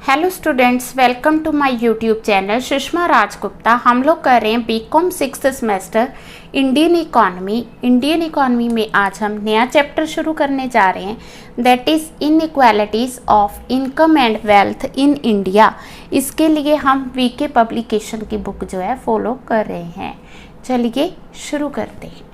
Hello students, welcome to my YouTube channel Sushma Rajgupta. हम लोग कर रहे हैं BCom 6th semester Indian economy में आज हम नया चैप्टर शुरू करने जा रहे हैं, that is inequalities of income and wealth in India. इसके लिए हम वीके पब्लिकेशन की बुक जो है फॉलो कर रहे हैं। चलिए शुरू करते हैं।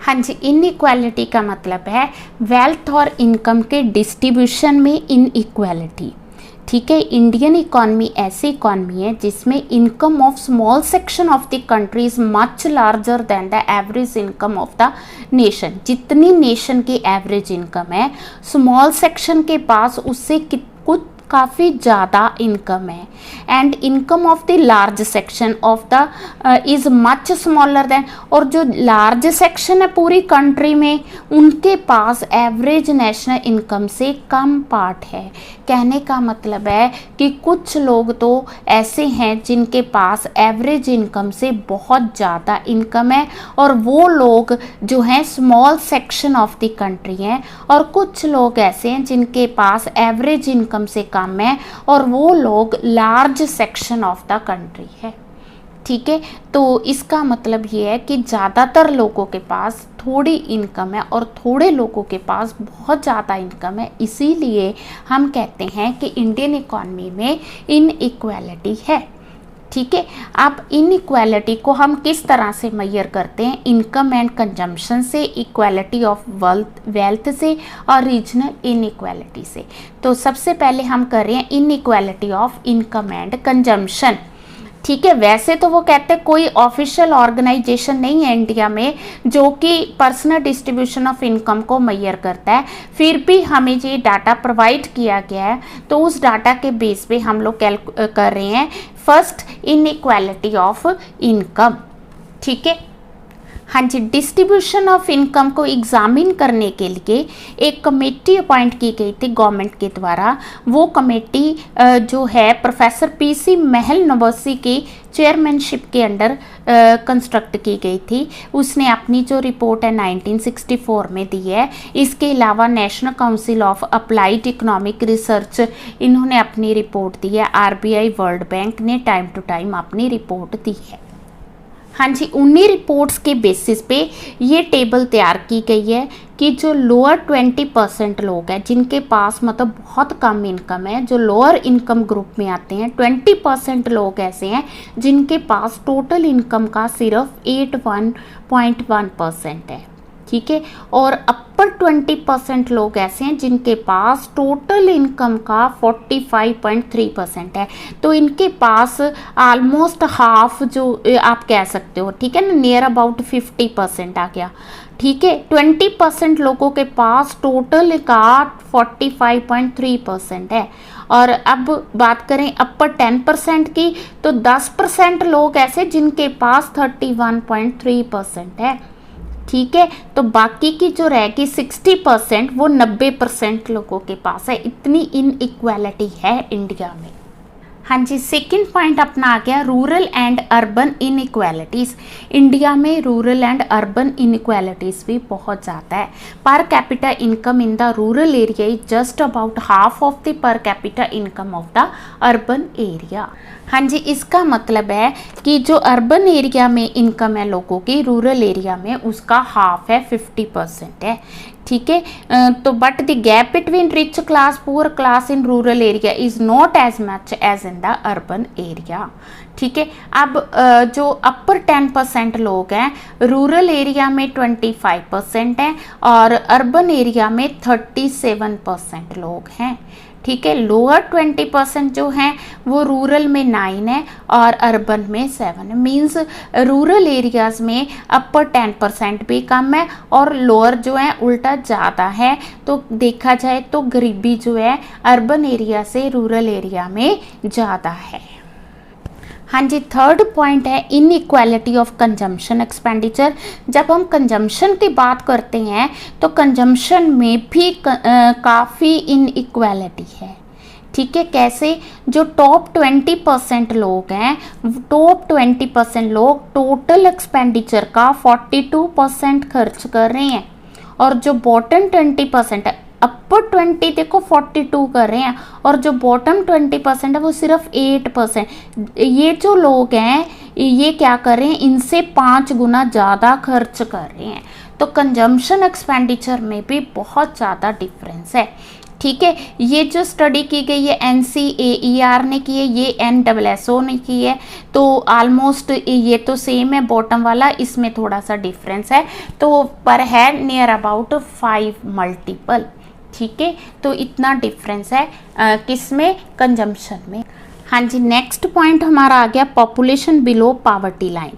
हाँ जी, इनइक्वालिटी का मतलब है वेल्थ और इनकम के डिस्ट्रीब्यूशन में इनइक्वालिटी। ठीक है, इंडियन इकॉनमी ऐसी इकॉनमी है जिसमें income of small section of the country is much larger than the average income of the nation. जितनी नेशन की एवरेज इनकम है, स्मॉल सेक्शन के पास उससे कुछ काफ़ी ज़्यादा इनकम है। And income of the large section of the is much smaller than, और जो लार्ज सेक्शन है पूरी कंट्री में, उनके पास एवरेज नेशनल इनकम से कम पार्ट है। कहने का मतलब है कि कुछ लोग तो ऐसे हैं जिनके पास एवरेज इनकम से बहुत ज़्यादा इनकम है, और वो लोग जो हैं small section of the country हैं, और कुछ लोग ऐसे हैं जिनके पास एवरेज इनकम से कम है और वो लोग large section of the country है। ठीक है, तो इसका मतलब ये है कि ज़्यादातर लोगों के पास थोड़ी इनकम है और थोड़े लोगों के पास बहुत ज़्यादा इनकम है। इसीलिए हम कहते हैं कि इंडियन इकॉनमी में इनइक्वालिटी है। ठीक है, अब इनइक्वालिटी को हम किस तरह से मेजर करते हैं? इनकम एंड कंजम्पशन से, इक्वालिटी ऑफ वेल्थ से, और रीजनल इनइक्वालिटी से। तो सबसे पहले हम कर रहे हैं inequality of income and consumption. ठीक है, वैसे तो वो कहते हैं कोई ऑफिशियल ऑर्गेनाइजेशन नहीं है इंडिया में जो कि पर्सनल डिस्ट्रीब्यूशन ऑफ इनकम को मेजर करता है, फिर भी हमें ये डाटा प्रोवाइड किया गया है, तो उस डाटा के बेस पे हम लोग कर रहे हैं फर्स्ट इनइक्वालिटी ऑफ इनकम। ठीक है, हाँ जी, डिस्ट्रीब्यूशन ऑफ इनकम को एग्जामिन करने के लिए एक कमेटी अपॉइंट की गई थी गवर्नमेंट के द्वारा। वो कमेटी जो है प्रोफेसर पीसी महल नवर्सी की चेयरमैनशिप के अंडर कंस्ट्रक्ट की गई थी। उसने अपनी जो रिपोर्ट है 1964 में दी है। इसके अलावा national council of applied economic research, इन्होंने अपनी रिपोर्ट दी है। आरबीआई, वर्ल्ड बैंक ने टाइम टू टाइम अपनी रिपोर्ट दी है। हाँ जी, उन्हीं रिपोर्ट्स के बेसिस पे ये टेबल तैयार की गई है कि जो लोअर 20% लोग हैं जिनके पास मतलब बहुत कम इनकम है, जो लोअर इनकम ग्रुप में आते हैं, 20% लोग ऐसे हैं जिनके पास टोटल इनकम का सिर्फ 81.1% है। ठीक है, और अपर 20% लोग ऐसे हैं जिनके पास टोटल इनकम का 45.3% है। तो इनके पास ऑलमोस्ट हाफ जो आप कह सकते हो, ठीक है ना, नियर अबाउट 50% आ गया। ठीक है, 20% लोगों के पास टोटल का 45.3% है। और अब बात करें अपर 10% की, तो 10% लोग ऐसे जिनके पास 31.3% है। ठीक है, तो बाकी की जो रह गई 60% वो 90% लोगों के पास है। इतनी इनइक्वालिटी है इंडिया में। हाँ जी, सेकंड पॉइंट अपना आ गया rural and urban inequalities. India में रूरल एंड अर्बन इनइक्वालिटीज़ भी बहुत ज़्यादा है। Per capita income in the rural area is just about half of the per capita income of the urban area. हाँ जी, इसका मतलब है कि जो अर्बन एरिया में इनकम है लोगों की, रूरल एरिया में उसका हाफ है, 50% है। ठीक है, तो but the gap between rich class poor class in rural area is not as much as in the urban area. ठीक है, अब जो अपर 10% लोग हैं, रूरल एरिया में 25% हैं और अर्बन एरिया में 37% लोग हैं। ठीक है, लोअर 20% जो हैं वो रूरल में 9 है और अर्बन में 7 है। मीन्स रूरल एरियाज़ में अपर 10% भी कम है और लोअर जो है उल्टा ज़्यादा है। तो देखा जाए तो गरीबी जो है अर्बन एरिया से रूरल एरिया में ज़्यादा है। हाँ जी, थर्ड पॉइंट है इनइक्वालिटी ऑफ कंजम्पशन एक्सपेंडिचर। जब हम कंजम्पशन की बात करते हैं तो कंजम्पशन में भी काफ़ी इनइक्वालिटी है। ठीक है, कैसे, जो टॉप 20% लोग हैं, टॉप 20% लोग टोटल एक्सपेंडिचर का 42% खर्च कर रहे हैं, और जो बॉटम 20% है, अपर 20 देखो 42 कर रहे हैं, और जो बॉटम 20% है वो सिर्फ 8%। ये जो लोग हैं ये क्या कर रहे हैं, इनसे 5 गुना ज़्यादा खर्च कर रहे हैं। तो कंजम्पशन एक्सपेंडिचर में भी बहुत ज़्यादा डिफरेंस है। ठीक है, ये जो स्टडी की गई है NCAER ने की है, ये NSSO ने की है, तो ऑलमोस्ट ये तो सेम है बॉटम वाला, इसमें थोड़ा सा डिफरेंस है, तो पर है नियर अबाउट 5 मल्टीपल। ठीक है, तो इतना डिफरेंस है किसमें, कंजम्पशन में। हाँ जी, नेक्स्ट पॉइंट हमारा आ गया पॉपुलेशन बिलो पावर्टी लाइन।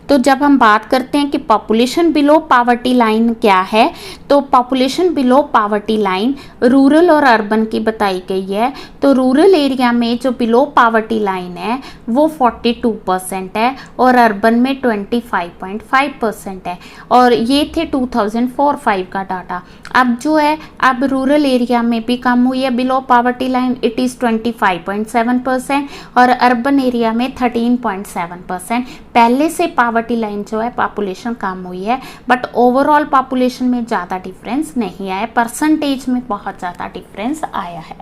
तो जब हम बात करते हैं कि पॉपुलेशन बिलो पावर्टी लाइन क्या है, तो population below poverty line rural और अर्बन की बताई गई है। तो रूरल एरिया में जो बिलो पावर्टी लाइन है वो 42% है, और अर्बन में 25.5% है, और ये थे 2004-05 का डाटा। अब जो है, अब रूरल एरिया में भी कम हुई है below poverty line, it is 25.7%, और अर्बन एरिया में 13.7%। पहले से पावर्टी लाइन जो है पॉपुलेशन कम हुई है, बट ओवरऑल पॉपुलेशन में ज़्यादा डिफरेंस नहीं आया, परसेंटेज में बहुत ज़्यादा डिफरेंस आया है।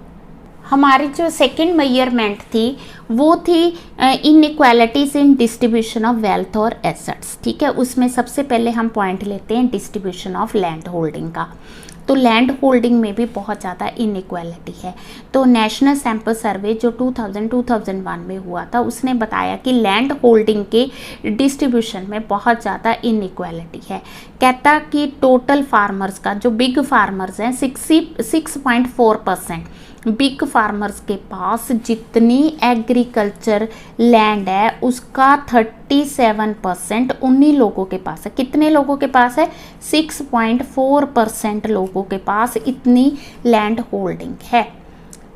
हमारी जो सेकंड मेजरमेंट थी वो थी inequalities in distribution of wealth और एसेट्स। ठीक है, उसमें सबसे पहले हम पॉइंट लेते हैं डिस्ट्रीब्यूशन ऑफ लैंड होल्डिंग का। तो लैंड होल्डिंग में भी बहुत ज़्यादा इनइक्वालिटी है। तो नेशनल सैंपल सर्वे जो 2001 में हुआ था, उसने बताया कि लैंड होल्डिंग के डिस्ट्रीब्यूशन में बहुत ज़्यादा इनइक्वालिटी है। कहता कि टोटल फार्मर्स का, जो बिग फार्मर्स हैं 66.4%, बिग फार्मर्स के पास जितनी एग्रीकल्चर लैंड है उसका 37% उन्हीं लोगों के पास है। कितने लोगों के पास है? 6.4% लोगों के पास इतनी लैंड होल्डिंग है।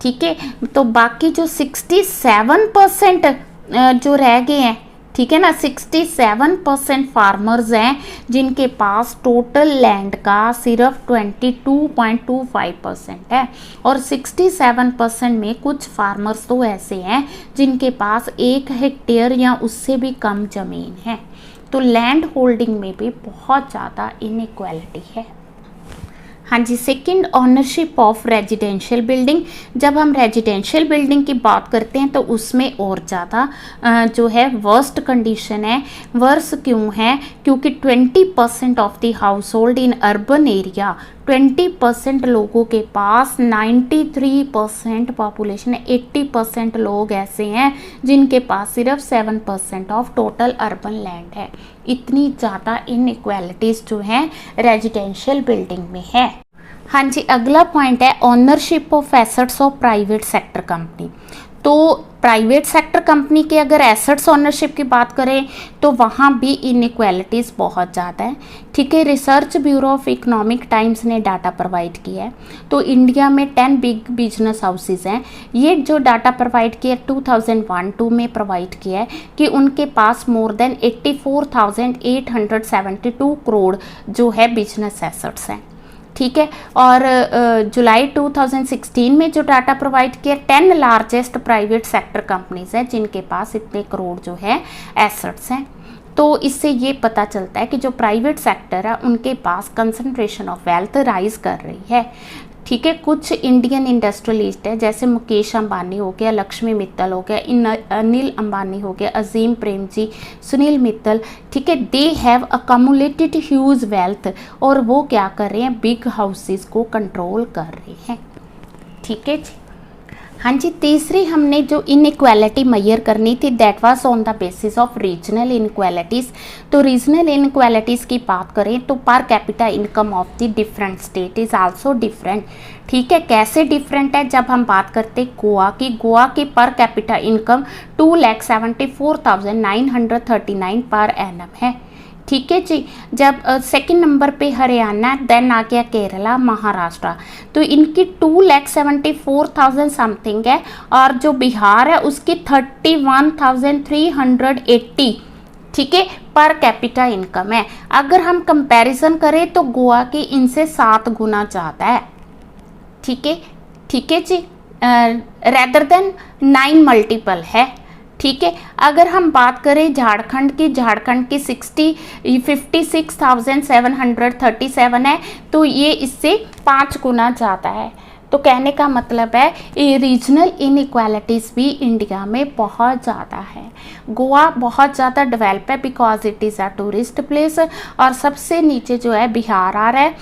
ठीक है, तो बाकी जो 67% जो रह गए हैं, ठीक है ना, 67% फार्मर्स हैं जिनके पास टोटल लैंड का सिर्फ 22.25% है, और 67% में कुछ फार्मर्स तो ऐसे हैं जिनके पास 1 हेक्टेयर या उससे भी कम ज़मीन है। तो लैंड होल्डिंग में भी बहुत ज़्यादा इनइक्वालिटी है। हाँ जी, second ownership of residential building. जब हम रेजिडेंशियल बिल्डिंग की बात करते हैं तो उसमें और ज़्यादा जो है वर्स्ट कंडीशन है। वर्स क्यों है? क्योंकि 20% of the house hold in urban area, 20% लोगों के पास 93% पॉपुलेशन है, 80% लोग ऐसे हैं जिनके पास सिर्फ 7% ऑफ टोटल अर्बन लैंड है। इतनी ज़्यादा इनइक्वालिटीज़ जो हैं रेजिडेंशियल बिल्डिंग में है। हाँ जी, अगला पॉइंट है ownership of assets of private sector company. तो प्राइवेट सेक्टर कंपनी के अगर एसेट्स ओनरशिप की बात करें तो वहाँ भी इनइक्वालिटीज़ बहुत ज़्यादा है। ठीक है, research bureau of economic times ने डाटा प्रोवाइड किया है। तो इंडिया में 10 बिग बिजनेस हाउसेज हैं। ये जो डाटा प्रोवाइड किया 2001-2 में प्रोवाइड किया है कि उनके पास मोर देन 84,872 करोड़ जो है बिजनेस एसेट्स हैं। ठीक है, और जुलाई 2016 में जो डाटा प्रोवाइड किया 10 लार्जेस्ट प्राइवेट सेक्टर कंपनीज हैं जिनके पास इतने करोड़ जो है एसेट्स हैं। तो इससे ये पता चलता है कि जो प्राइवेट सेक्टर है उनके पास कंसंट्रेशन ऑफ वेल्थ राइज कर रही है। ठीक है, कुछ इंडियन इंडस्ट्रियलिस्ट है जैसे मुकेश अंबानी हो गया, लक्ष्मी मित्तल हो गया, अनिल अंबानी हो गया, अजीम प्रेमजी, सुनील मित्तल। ठीक है, दे हैव अकमुलेटेड ह्यूज वेल्थ, और वो क्या कर रहे हैं, बिग हाउसेस को कंट्रोल कर रहे हैं। ठीक है जी। हाँ जी, तीसरी हमने जो इनइक्वालिटी मेजर करनी थी that was on the basis of regional inequalities. तो रीजनल इनइक्वालिटीज़ की बात करें तो per capita income of the different state is also different. ठीक है, कैसे डिफरेंट है? जब हम बात करते हैं गोवा की per capita income 2,74,939 per annum है। ठीक है जी। जब सेकंड नंबर पे हरियाणा, देन आ गया केरला, महाराष्ट्र, तो इनकी 2,74,000 समथिंग है, और जो बिहार है उसकी 31,380 ठीक है पर कैपिटा इनकम है। अगर हम कंपैरिजन करें तो गोवा की इनसे 7 गुना ज़्यादा है। ठीक है जी। रेदर देन 9 मल्टीपल है। ठीक है, अगर हम बात करें झारखंड की 56,737 है, तो ये इससे 5 गुना ज़्यादा है। तो कहने का मतलब है ये रीजनल इनइक्वालिटीज़ भी इंडिया में बहुत ज़्यादा है। गोवा बहुत ज़्यादा डेवलप है because it is a tourist place, और सबसे नीचे जो है बिहार आ रहा है,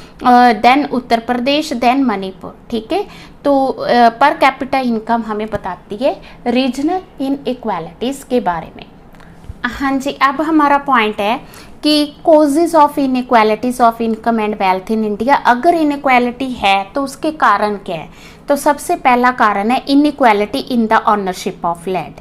देन उत्तर प्रदेश, देन मणिपुर। ठीक है, तो पर कैपिटा इनकम हमें बताती है रीजनल इनइक्वालिटीज़ के बारे में। हाँ जी, अब हमारा पॉइंट है कि causes of inequalities of income and wealth in India. अगर इनइक्वालिटी है तो उसके कारण क्या है? तो सबसे पहला कारण है inequality in the ownership of land.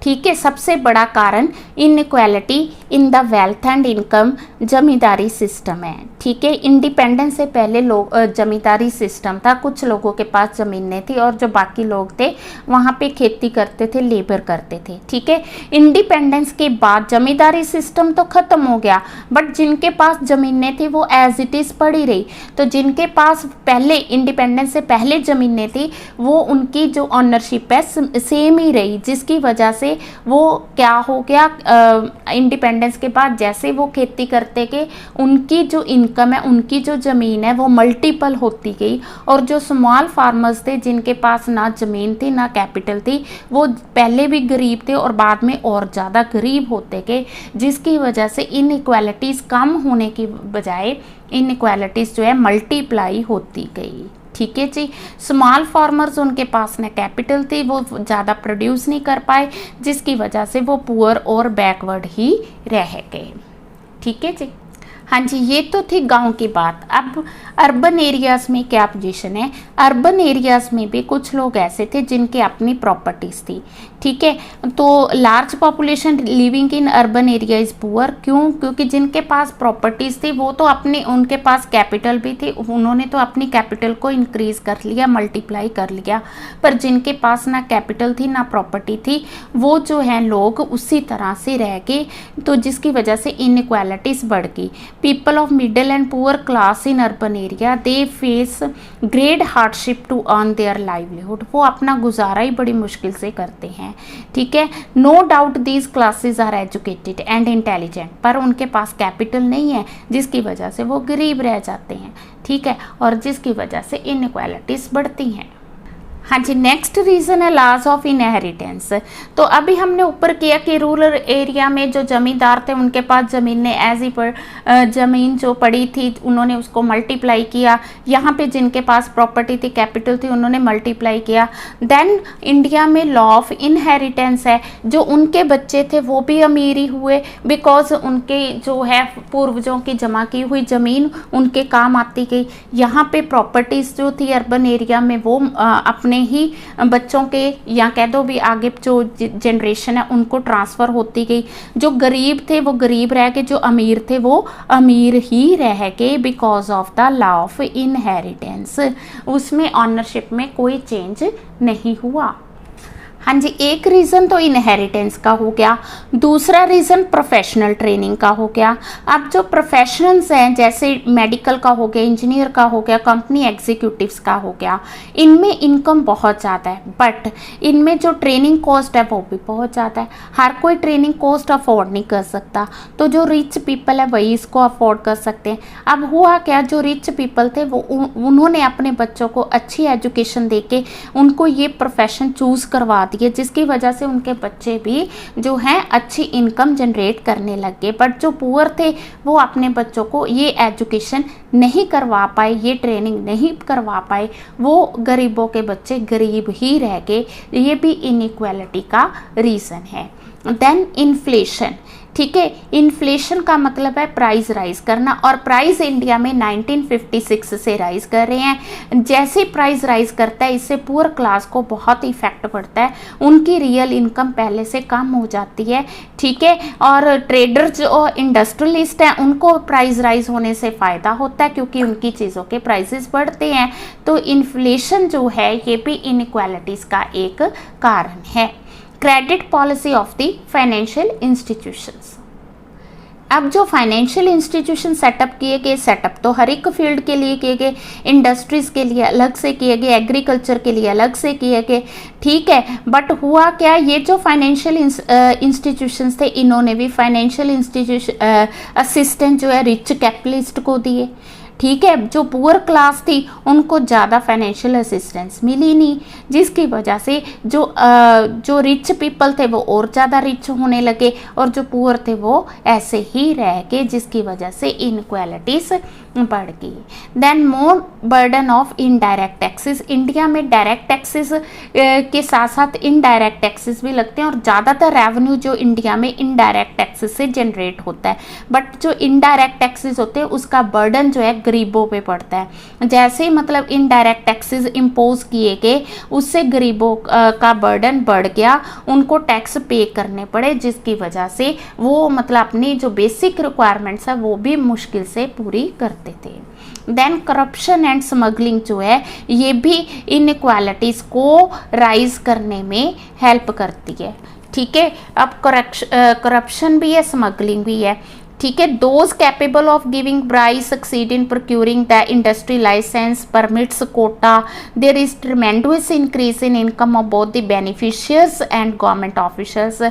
ठीक है, सबसे बड़ा कारण inequality in the wealth and income zamindari system है। ठीक है, इंडिपेंडेंस से पहले लोग जमींदारी सिस्टम था, कुछ लोगों के पास ज़मीनें थी और जो बाकी लोग थे वहाँ पे खेती करते थे, लेबर करते थे। ठीक है, इंडिपेंडेंस के बाद जमींदारी सिस्टम तो ख़त्म हो गया, बट जिनके पास ज़मीनें थी वो एज इट इज़ पड़ी रही। तो जिनके पास पहले इंडिपेंडेंस से पहले ज़मीनें थी वो उनकी जो ऑनरशिप है सेम ही रही, जिसकी वजह से वो क्या हो गया, इंडिपेंडेंस के बाद जैसे वो खेती करते गए उनकी जो इनकम है, उनकी जो ज़मीन है वो मल्टीपल होती गई, और जो स्मॉल फार्मर्स थे जिनके पास ना ज़मीन थी ना कैपिटल थी, वो पहले भी गरीब थे और बाद में और ज़्यादा गरीब होते गए, जिसकी वजह से इनइक्वालिटीज़ कम होने की बजाय इनइक्वालिटीज़ जो है मल्टीप्लाई होती गई। ठीक है जी, स्मॉल फार्मर्स उनके पास न कैपिटल थी, वो ज़्यादा प्रोड्यूस नहीं कर पाए, जिसकी वजह से वो पुअर और बैकवर्ड ही रह गए। ठीक है जी, हाँ जी, ये तो थी गांव की बात। अब अर्बन एरियाज़ में क्या पोजीशन है? अर्बन एरियाज़ में भी कुछ लोग ऐसे थे जिनके अपनी प्रॉपर्टीज़ थी। ठीक है, तो large population living in urban area is poor. क्यों? क्योंकि जिनके पास प्रॉपर्टीज़ थी वो तो अपने, उनके पास कैपिटल भी थी, उन्होंने तो अपनी कैपिटल को इंक्रीज़ कर लिया, मल्टीप्लाई कर लिया, पर जिनके पास ना कैपिटल थी ना प्रॉपर्टी थी वो जो है लोग उसी तरह से रह गए, तो जिसकी वजह से इनइक्वालिटीज़ बढ़ गई। People of middle and poor class in urban area they face great hardship to earn their livelihood। वो अपना गुजारा ही बड़ी मुश्किल से करते हैं। ठीक है, no doubt these classes are educated and intelligent, पर उनके पास कैपिटल नहीं है, जिसकी वजह से वो गरीब रह जाते हैं। ठीक है, और जिसकी वजह से इनइक्वालिटीज़ बढ़ती हैं। हाँ जी, नेक्स्ट रीज़न है लॉस ऑफ इनहेरिटेंस। तो अभी हमने ऊपर किया कि रूरल एरिया में जो ज़मींदार थे उनके पास ज़मीनें एज ही ज़मीन जो पड़ी थी उन्होंने उसको मल्टीप्लाई किया, यहाँ पे जिनके पास प्रॉपर्टी थी, कैपिटल थी, उन्होंने मल्टीप्लाई किया। देन इंडिया में लॉ ऑफ इनहेरिटेंस है, जो उनके बच्चे थे वो भी अमीर ही हुए बिकॉज उनके जो है पूर्वजों की जमा की हुई ज़मीन उनके काम आती गई। यहाँ पे प्रॉपर्टीज़ जो थी अर्बन एरिया में वो अपने ही बच्चों के या कह दो भी आगे जो जनरेशन है उनको ट्रांसफ़र होती गई। जो गरीब थे वो गरीब रह गए, जो अमीर थे वो अमीर ही रह गए because of the law of inheritance. उसमें ऑनरशिप में कोई चेंज नहीं हुआ। हाँ जी, एक रीज़न तो इनहेरिटेंस का हो गया, दूसरा रीज़न प्रोफेशनल ट्रेनिंग का हो गया। अब जो प्रोफेशनल्स हैं जैसे मेडिकल का हो गया, इंजीनियर का हो गया, कंपनी एग्जीक्यूटिव्स का हो गया, इनमें इनकम बहुत ज़्यादा है, बट इनमें जो ट्रेनिंग कॉस्ट है वो भी बहुत ज़्यादा है। हर कोई ट्रेनिंग कॉस्ट अफोर्ड नहीं कर सकता, तो जो रिच पीपल है वही इसको अफोर्ड कर सकते हैं। अब हुआ क्या, जो रिच पीपल थे वो उन्होंने अपने बच्चों को अच्छी एजुकेशन दे के उनको ये प्रोफेशन चूज़ करवा दिया, जिसकी वजह से उनके बच्चे भी जो हैं अच्छी इनकम जनरेट करने लग गए। बट जो पुअर थे वो अपने बच्चों को ये एजुकेशन नहीं करवा पाए, ये ट्रेनिंग नहीं करवा पाए, वो गरीबों के बच्चे गरीब ही रह गए। ये भी इनइक्वालिटी का रीज़न है। Then inflation. ठीक है, इन्फ्लेशन का मतलब है प्राइस राइज करना, और प्राइस इंडिया में 1956 से राइज कर रहे हैं। जैसे प्राइस राइज करता है इससे पुअर क्लास को बहुत इफेक्ट पड़ता है, उनकी रियल इनकम पहले से कम हो जाती है। ठीक है, और ट्रेडर्स और इंडस्ट्रियलिस्ट हैं उनको प्राइस राइज होने से फ़ायदा होता है क्योंकि उनकी चीज़ों के प्राइसेस बढ़ते हैं। तो इन्फ्लेशन जो है ये भी इनइक्वालिटीज़ का एक कारण है। Credit policy of the financial institutions. अब जो फाइनेंशियल इंस्टीट्यूशन सेटअप किए गए, सेटअप तो हर एक फील्ड के लिए किए गए, इंडस्ट्रीज़ के लिए अलग से किए गए, एग्रीकल्चर के लिए अलग से किए गए, ठीक है। बट हुआ क्या, ये जो फाइनेंशियल इंस्टीट्यूशंस थे, इन्होंने भी फाइनेंशियल इंस्टीट्यूशन असिस्टेंट जो है रिच कैपिटलिस्ट को दिए, ठीक है। जो पुअर क्लास थी उनको ज़्यादा फाइनेंशियल असिस्टेंस मिली नहीं, जिसकी वजह से जो रिच पीपल थे वो और ज़्यादा रिच होने लगे और जो पुअर थे वो ऐसे ही रह गए, जिसकी वजह से इनक्वालिटीज़ बढ़ गई। Then more burden of indirect taxes, India में डायरेक्ट टैक्सेस के साथ साथ इनडायरेक्ट टैक्सेस भी लगते हैं और ज़्यादातर रेवेन्यू जो इंडिया में इनडायरेक्ट टैक्सेस से जनरेट होता है। बट जो इनडायरेक्ट टैक्सेस होते हैं उसका बर्डन जो है गरीबों पे पड़ता है। जैसे ही मतलब इनडायरेक्ट टैक्सेस इम्पोज किए गए, उससे गरीबों का बर्डन बढ़ गया, उनको टैक्स पे करने पड़े, जिसकी वजह से वो मतलब अपनी जो बेसिक रिक्वायरमेंट्स है वो भी मुश्किल से पूरी करते थे। देन करप्शन एंड स्मगलिंग जो है ये भी इनइक्वालिटीज़ को राइज करने में हेल्प करती है, ठीक है। अब करप्शन भी है, स्मगलिंग भी है, ठीक है। Those capable of giving bribes succeed in procuring the industry licence, permits, quota, there is tremendous increase in income of both the beneficiaries and government officers,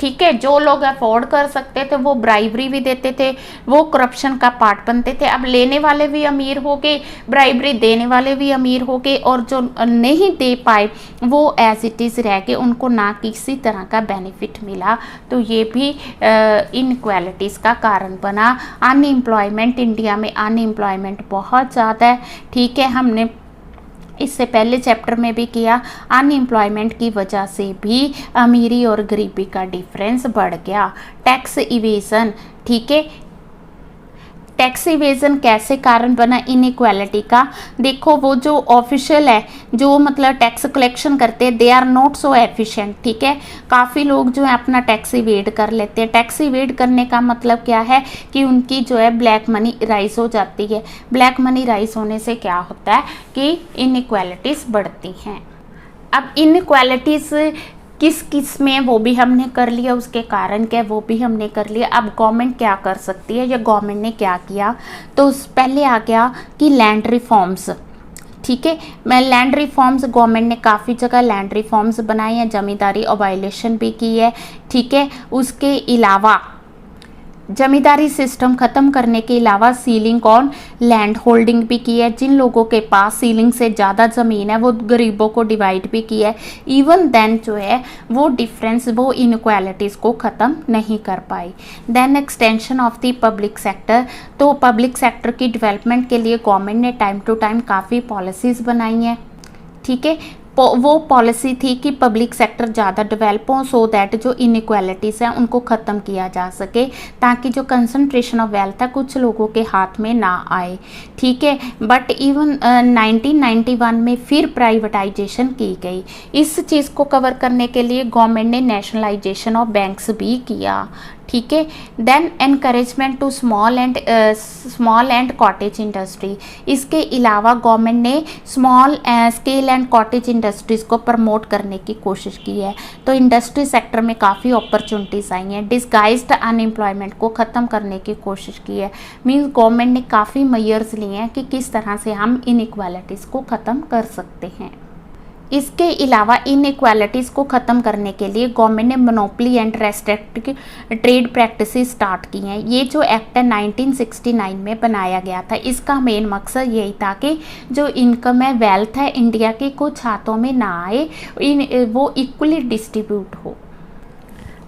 ठीक है। जो लोग अफोर्ड कर सकते थे वो ब्राइबरी भी देते थे, वो करप्शन का पार्ट बनते थे। अब लेने वाले भी अमीर हो गए, ब्राइबरी देने वाले भी अमीर हो गए, और जो नहीं दे पाए वो एज इट इज़ रह गए, उनको ना किसी तरह का बेनिफिट मिला। तो ये भी इनइक्वालिटीज़ का कारण बना। अनएम्प्लॉयमेंट, इंडिया में अनएम्प्लॉयमेंट बहुत ज़्यादा है, ठीक है। हमने इससे पहले चैप्टर में भी किया, अनएम्प्लॉयमेंट की वजह से भी अमीरी और गरीबी का डिफरेंस बढ़ गया। टैक्स इवेजन, ठीक है। टैक्स इवेजन कैसे कारण बना इनइक्वालिटी का, देखो वो जो ऑफिशियल है जो मतलब टैक्स कलेक्शन करते हैं, they are not so efficient, ठीक है। काफ़ी लोग जो है अपना टैक्स इवेड कर लेते हैं। टैक्स इवेड करने का मतलब क्या है कि उनकी जो है ब्लैक मनी राइज हो जाती है। ब्लैक मनी राइज होने से क्या होता है कि इनइक्वालिटीज़ बढ़ती हैं। अब इनइक्वालिटीज़ किस किस में वो भी हमने कर लिया, उसके कारण क्या वो भी हमने कर लिया। अब गवर्नमेंट क्या कर सकती है या गवर्नमेंट ने क्या किया, तो पहले आ गया कि लैंड रिफॉर्म्स, ठीक है। मैं लैंड रिफॉर्म्स, गवर्नमेंट ने काफ़ी जगह लैंड रिफॉर्म्स बनाए हैं, जमींदारी अबाइलेशन भी की है, ठीक है। उसके अलावा जमींदारी सिस्टम ख़त्म करने के अलावा सीलिंग ऑन लैंड होल्डिंग भी की है। जिन लोगों के पास सीलिंग से ज़्यादा ज़मीन है वो गरीबों को डिवाइड भी किया है। इवन देन जो है वो डिफरेंस, वो इनक्वालिटीज़ को ख़त्म नहीं कर पाई। Then extension of the public sector, तो पब्लिक सेक्टर की डेवलपमेंट के लिए गवर्नमेंट ने टाइम टू टाइम काफ़ी पॉलिसीज़ बनाई हैं, ठीक है। वो पॉलिसी थी कि पब्लिक सेक्टर ज़्यादा डेवलप हो, सो दैट जो इनइक्वालिटीज़ हैं उनको ख़त्म किया जा सके, ताकि जो कंसंट्रेशन ऑफ वेल्थ है कुछ लोगों के हाथ में ना आए, ठीक है। बट इवन 1991 में फिर प्राइवेटाइजेशन की गई। इस चीज़ को कवर करने के लिए गवर्नमेंट ने नेशनलाइजेशन ऑफ बैंक्स भी किया, ठीक है। Then encouragement to small and cottage industry, इसके अलावा गवर्नमेंट ने small scale and cottage industries को प्रमोट करने की कोशिश की है। तो इंडस्ट्री सेक्टर में काफ़ी अपॉर्चुनिटीज़ आई हैं। डिस्गाइज्ड अनएम्प्लॉयमेंट को ख़त्म करने की कोशिश की है। मीन्स गवर्नमेंट ने काफ़ी मेजर्स लिए हैं कि किस तरह से हम इनइक्वालिटीज़ को ख़त्म कर सकते हैं। इसके अलावा इनइक्वालिटीज़ को ख़त्म करने के लिए गवर्नमेंट ने monopoly and restrictive trade practices start की हैं। ये जो एक्ट है 1969 में बनाया गया था, इसका मेन मकसद यही था कि जो इनकम है, वेल्थ है, इंडिया के कुछ हाथों में ना आए, वो इक्वली डिस्ट्रीब्यूट हो।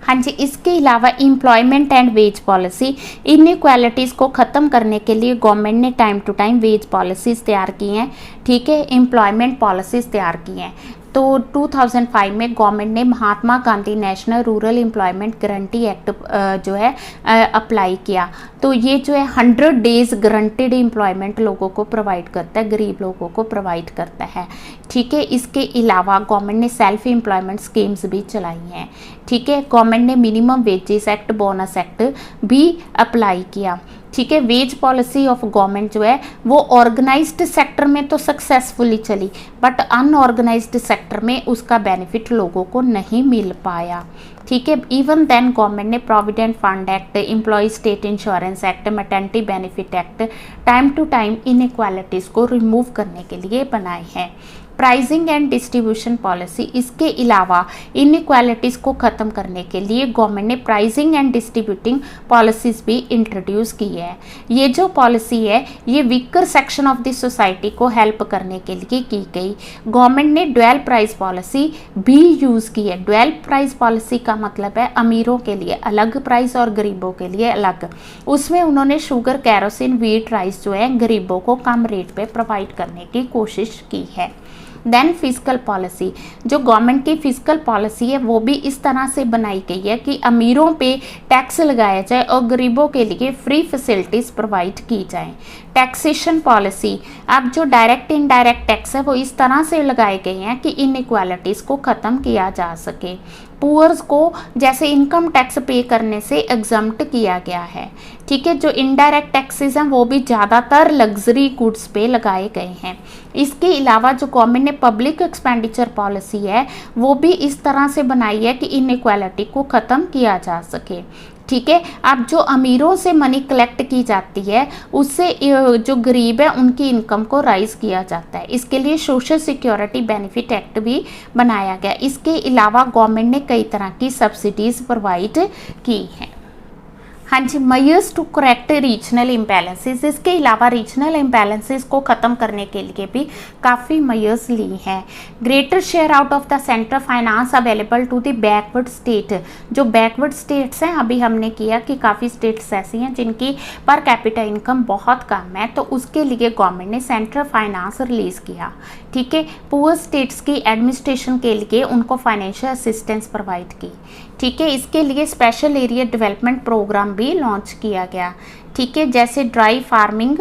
हाँ जी, इसके अलावा employment and wage policy, inequalities को ख़त्म करने के लिए गवर्नमेंट ने time to time wage policies तैयार की हैं, ठीक है। एम्प्लॉयमेंट पॉलिसीज़ तैयार की हैं। तो 2005 में गवर्नमेंट ने Mahatma Gandhi national rural employment guarantee act जो है अप्लाई किया। तो ये जो है 100 डेज़ गारंटेड एम्प्लॉयमेंट लोगों को प्रोवाइड करता है, गरीब लोगों को प्रोवाइड करता है, ठीक है। इसके अलावा गवर्नमेंट ने सेल्फ एम्प्लॉयमेंट स्कीम्स भी चलाई हैं, ठीक है। गवर्नमेंट ने minimum wages act, bonus act भी अप्लाई किया। ठीक है। वेज पॉलिसी ऑफ गवर्नमेंट जो है वो ऑर्गेनाइज्ड सेक्टर में तो सक्सेसफुली चली, बट अनऑर्गेनाइज्ड सेक्टर में उसका बेनिफिट लोगों को नहीं मिल पाया। ठीक है। इवन देन गवर्नमेंट ने provident fund act, employ state insurance act, maternity benefit act time to time inequalities को रिमूव करने के लिए बनाए हैं। प्राइसिंग एंड डिस्ट्रीब्यूशन पॉलिसी, इसके अलावा इनइक्वालिटीज़ को ख़त्म करने के लिए गवर्नमेंट ने प्राइसिंग एंड डिस्ट्रीब्यूटिंग पॉलिसीज़ भी इंट्रोड्यूस की है। ये जो पॉलिसी है ये weaker section of the society को हेल्प करने के लिए की गई। गवर्नमेंट ने ड्वेल प्राइस पॉलिसी भी यूज़ की है। ड्वेल प्राइस पॉलिसी का मतलब है अमीरों के लिए अलग प्राइस और गरीबों के लिए अलग। उसमें उन्होंने शुगर, कैरोसिन, व्हीट, राइस जो है गरीबों को कम रेट पे प्रोवाइड करने की कोशिश की है। देन फिजिकल पॉलिसी, जो गवर्नमेंट की फिजिकल पॉलिसी है वो भी इस तरह से बनाई गई है कि अमीरों पे टैक्स लगाया जाए और गरीबों के लिए फ्री फैसिलिटीज़ प्रोवाइड की जाएं। टैक्सेशन पॉलिसी, अब जो डायरेक्ट इनडायरेक्ट टैक्स है वो इस तरह से लगाए गए हैं कि इनइक्वालिटीज़ को ख़त्म किया जा सके। पुअर्स को जैसे इनकम टैक्स पे करने से एग्जम्प्ट किया गया है। ठीक है। जो इनडायरेक्ट टैक्सेस हैं वो भी ज़्यादातर लग्जरी गुड्स पे लगाए गए हैं। इसके अलावा जो गवर्नमेंट ने पब्लिक एक्सपेंडिचर पॉलिसी है वो भी इस तरह से बनाई है कि इनइक्वालिटी को ख़त्म किया जा सके। ठीक है। अब जो अमीरों से मनी कलेक्ट की जाती है उससे जो गरीब है उनकी इनकम को राइज किया जाता है। इसके लिए सोशल सिक्योरिटी बेनिफिट एक्ट भी बनाया गया। इसके अलावा गवर्नमेंट ने कई तरह की सब्सिडीज़ प्रोवाइड की हैं। हाँ जी, measures to correct regional imbalances, इसके अलावा रीजनल इम्बैलेंसेस को ख़त्म करने के लिए भी काफ़ी मेजर्स ली हैं। Greater share out of the central finance available to the backward state, जो बैकवर्ड स्टेट्स हैं अभी हमने किया कि काफ़ी स्टेट्स ऐसी हैं जिनकी पर कैपिटा इनकम बहुत कम है, तो उसके लिए गवर्नमेंट ने सेंट्रल फाइनेंस रिलीज़ किया। ठीक है। पुअर स्टेट्स की एडमिनिस्ट्रेशन के लिए उनको फाइनेंशियल असिस्टेंस प्रोवाइड की। ठीक है। इसके लिए स्पेशल एरिया डेवलपमेंट प्रोग्राम भी लॉन्च किया गया। ठीक है। जैसे ड्राई फार्मिंग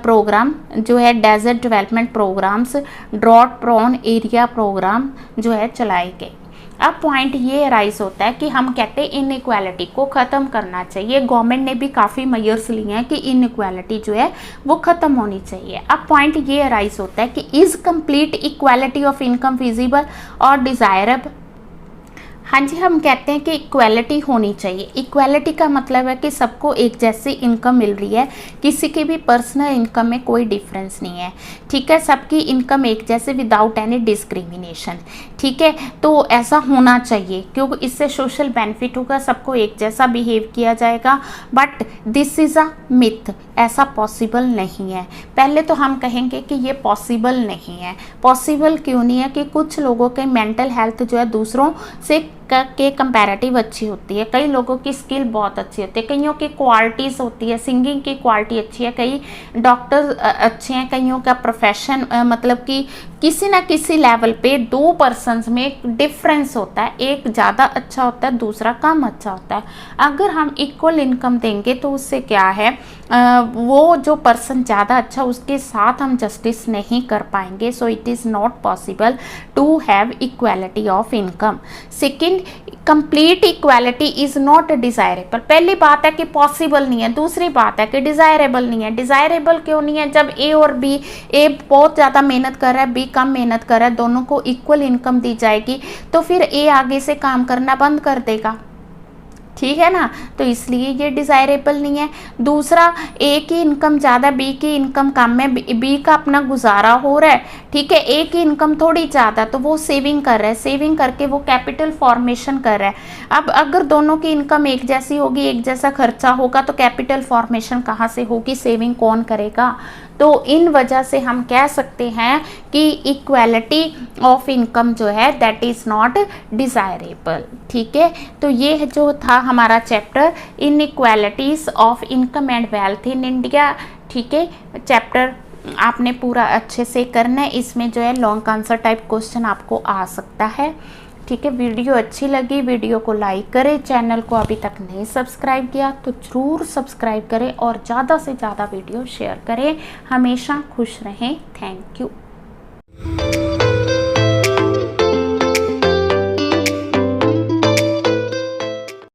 प्रोग्राम जो है, desert development programmes, drought prone area programme जो है चलाए गए। अब पॉइंट ये राइज होता है कि हम कहते हैं इनइक्वालिटी को ख़त्म करना चाहिए। गवर्नमेंट ने भी काफ़ी मेजर्स लिए हैं कि इनइक्वालिटी जो है वो ख़त्म होनी चाहिए। अब पॉइंट ये राइज होता है कि is complete equality of income feasible और डिज़ायरेबल। हाँ जी, हम कहते हैं कि इक्वालिटी होनी चाहिए। इक्वालिटी का मतलब है कि सबको एक जैसी इनकम मिल रही है, किसी की भी पर्सनल इनकम में कोई डिफरेंस नहीं है। ठीक है। सबकी इनकम एक जैसे विदाउट एनी डिस्क्रिमिनेशन। ठीक है। तो ऐसा होना चाहिए क्योंकि इससे सोशल बेनिफिट होगा, सबको एक जैसा बिहेव किया जाएगा। But this is a myth, ऐसा पॉसिबल नहीं है। पहले तो हम कहेंगे कि ये पॉसिबल नहीं है। पॉसिबल क्यों नहीं है? कि कुछ लोगों के मेंटल हेल्थ जो है दूसरों से के कंपैरेटिव अच्छी होती है। कई लोगों की स्किल बहुत अच्छी होती है, कईयों की क्वालिटीज़ होती है, सिंगिंग की क्वालिटी अच्छी है, कई डॉक्टर अच्छे हैं, कईयों का प्रोफेशन मतलब कि किसी ना किसी लेवल पे दो पर्सन्स में एक डिफरेंस होता है, एक ज़्यादा अच्छा होता है, दूसरा कम अच्छा होता है। अगर हम इक्वल इनकम देंगे तो उससे क्या है, वो जो पर्सन ज़्यादा अच्छा उसके साथ हम जस्टिस नहीं कर पाएंगे। So it is not possible to have equality of income. Second, complete equality is not desirable. पहली बात है कि पॉसिबल नहीं है, दूसरी बात है कि डिज़ायरेबल नहीं है। डिज़ायरेबल क्यों नहीं है? जब ए और बी, ए बहुत ज़्यादा मेहनत कर रहा है, बी कम मेहनत कर रहा है, दोनों को इक्वल इनकम दी जाएगी तो फिर ए आगे से काम करना बंद कर देगा। ठीक है ना, तो इसलिए ये डिज़ायरेबल नहीं है। दूसरा, ए की इनकम ज़्यादा, बी की इनकम कम है, बी का अपना गुजारा हो रहा है, ठीक है, ए की इनकम थोड़ी ज़्यादा, तो वो सेविंग कर रहा है, सेविंग करके वो कैपिटल फॉर्मेशन कर रहा है। अब अगर दोनों की इनकम एक जैसी होगी, एक जैसा खर्चा होगा, तो कैपिटल फॉर्मेशन कहाँ से होगी, सेविंग कौन करेगा? तो इन वजह से हम कह सकते हैं कि इक्वालिटी ऑफ इनकम जो है दैट इज़ नॉट डिज़ायरेबल। ठीक है, तो ये जो था हमारा chapter inequalities of income and wealth in India. ठीक है, चैप्टर आपने पूरा अच्छे से करना है। इसमें जो है लॉन्ग आंसर टाइप क्वेश्चन आपको आ सकता है। ठीक है, वीडियो अच्छी लगी वीडियो को लाइक करें, चैनल को अभी तक नहीं सब्सक्राइब किया तो ज़रूर सब्सक्राइब करें और ज़्यादा से ज़्यादा वीडियो शेयर करें। हमेशा खुश रहें। Thank you.